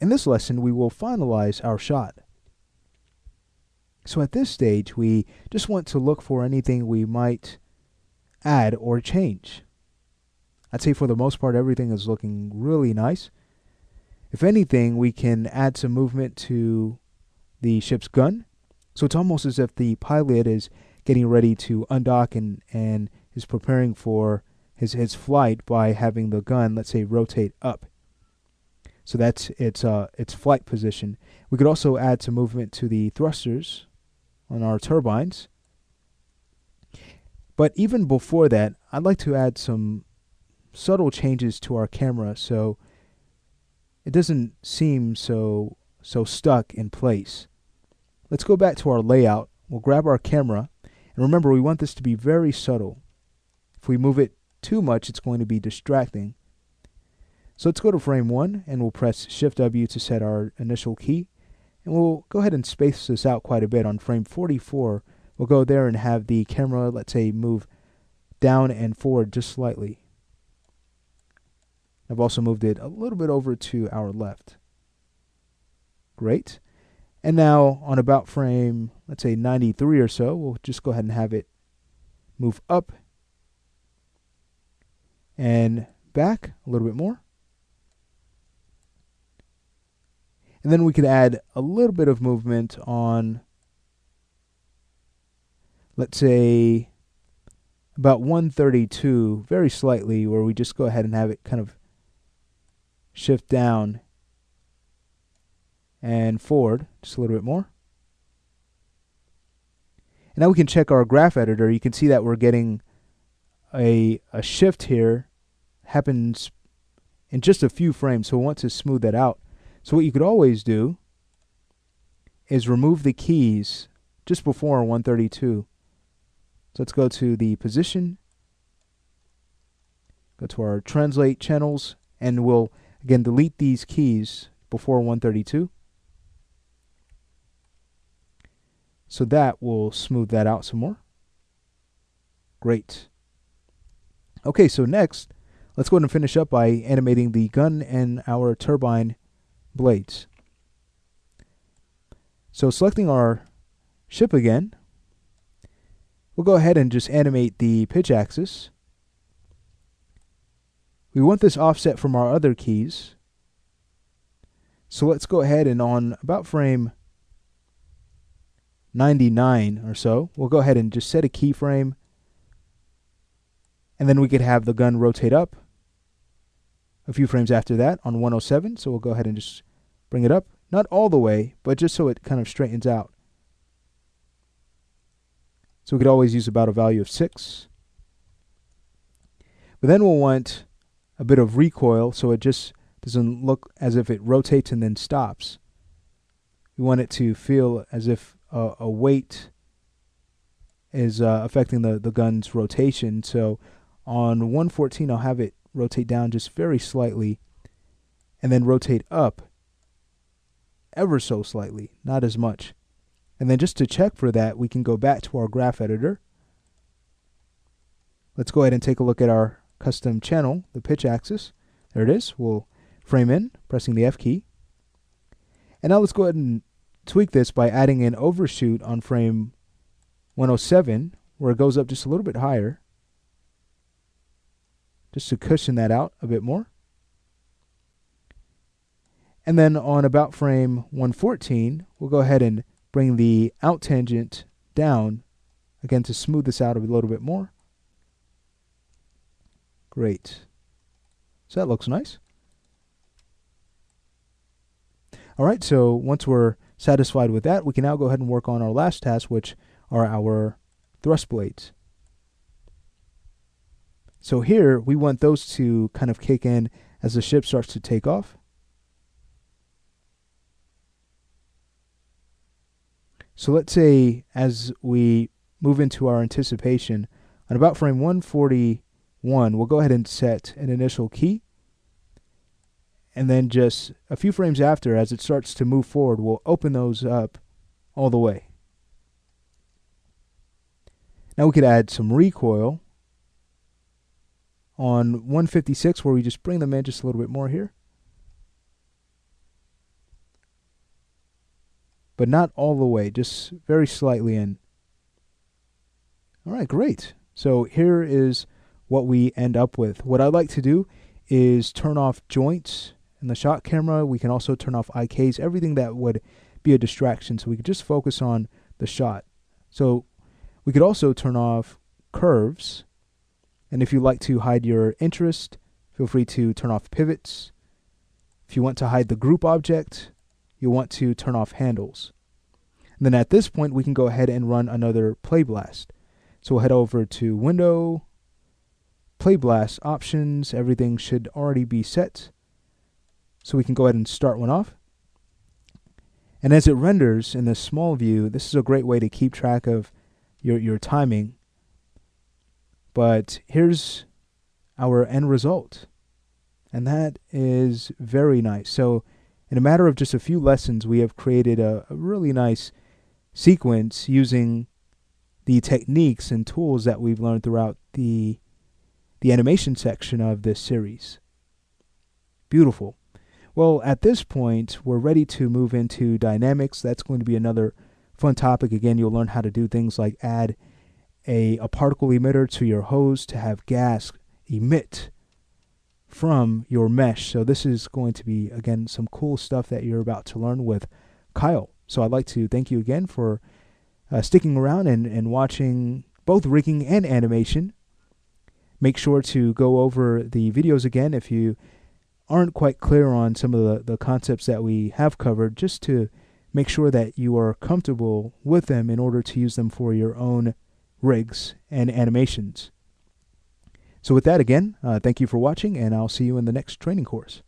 In this lesson, we will finalize our shot. So at this stage, we just want to look for anything we might add or change. I'd say for the most part, everything is looking really nice. If anything, we can add some movement to the ship's gun. So it's almost as if the pilot is getting ready to undock and is preparing for his flight by having the gun, let's say, rotate up. So that's its flight position. We could also add some movement to the thrusters on our turbines. But even before that, I'd like to add some subtle changes to our camera so it doesn't seem so stuck in place. Let's go back to our layout. We'll grab our camera, and remember, we want this to be very subtle. If we move it too much, it's going to be distracting. So let's go to frame 1, and we'll press Shift W to set our initial key, and we'll go ahead and space this out quite a bit. On frame 44, we'll go there and have the camera, let's say, move down and forward just slightly. I've also moved it a little bit over to our left. Great. And now on about frame, let's say 93 or so, we'll just go ahead and have it move up and back a little bit more. And then we could add a little bit of movement on, let's say, about 132, very slightly, where we just go ahead and have it kind of shift down and forward just a little bit more. And now we can check our graph editor. You can see that we're getting a shift here happens in just a few frames, so we want to smooth that out. So what you could always do is remove the keys just before 132. So let's go to the position, go to our translate channels, and we'll again delete these keys before 132. So that will smooth that out some more. Great. Okay, so next, let's go ahead and finish up by animating the gun and our turbine blades. So selecting our ship again, we'll go ahead and just animate the pitch axis. We want this offset from our other keys. So let's go ahead and on about frame 99 or so, we'll go ahead and just set a keyframe, and then we could have the gun rotate up a few frames after that on 107. So we'll go ahead and just bring it up, not all the way, but just so it kind of straightens out. So we could always use about a value of 6. But then we'll want a bit of recoil so it just doesn't look as if it rotates and then stops. We want it to feel as if a weight is affecting the gun's rotation. So on 114, I'll have it rotate down just very slightly and then rotate up ever so slightly, not as much. And then just to check for that, we can go back to our graph editor. Let's go ahead and take a look at our custom channel, the pitch axis. There it is. We'll frame in, pressing the F key. And now let's go ahead and tweak this by adding an overshoot on frame 107, where it goes up just a little bit higher, just to cushion that out a bit more. And then on about frame 114, we'll go ahead and bring the out tangent down, again to smooth this out a little bit more. Great. So that looks nice. All right, so once we're satisfied with that, we can now go ahead and work on our last task, which are our thrust blades. So here, we want those to kind of kick in as the ship starts to take off. So let's say as we move into our anticipation, on about frame 141, we'll go ahead and set an initial key. And then just a few frames after, as it starts to move forward, we'll open those up all the way. Now we could add some recoil on 156, where we just bring them in just a little bit more here. but not all the way, just very slightly in. All right, great. So here is what we end up with. What I'd like to do is turn off joints in the shot camera. We can also turn off IKs, everything that would be a distraction, so we could just focus on the shot. So we could also turn off curves, and if you like to hide your interest, feel free to turn off pivots. If you want to hide the group object, you'll want to turn off handles. And then at this point, we can go ahead and run another play blast. So we'll head over to Window, Play Blast Options. Everything should already be set. So we can go ahead and start one off. And as it renders in this small view, this is a great way to keep track of your timing. But here's our end result. And that is very nice. So in a matter of just a few lessons, we have created a really nice sequence using the techniques and tools that we've learned throughout the animation section of this series. Beautiful. Well, at this point, we're ready to move into dynamics. That's going to be another fun topic. Again, you'll learn how to do things like add a particle emitter to your hose to have gas emit from your mesh. So this is going to be, again, some cool stuff that you're about to learn with Kyle. So I'd like to thank you again for sticking around and watching both rigging and animation. Make sure to go over the videos again if you aren't quite clear on some of the concepts that we have covered, just to make sure that you are comfortable with them in order to use them for your own rigs and animations. So with that, again, thank you for watching, and I'll see you in the next training course.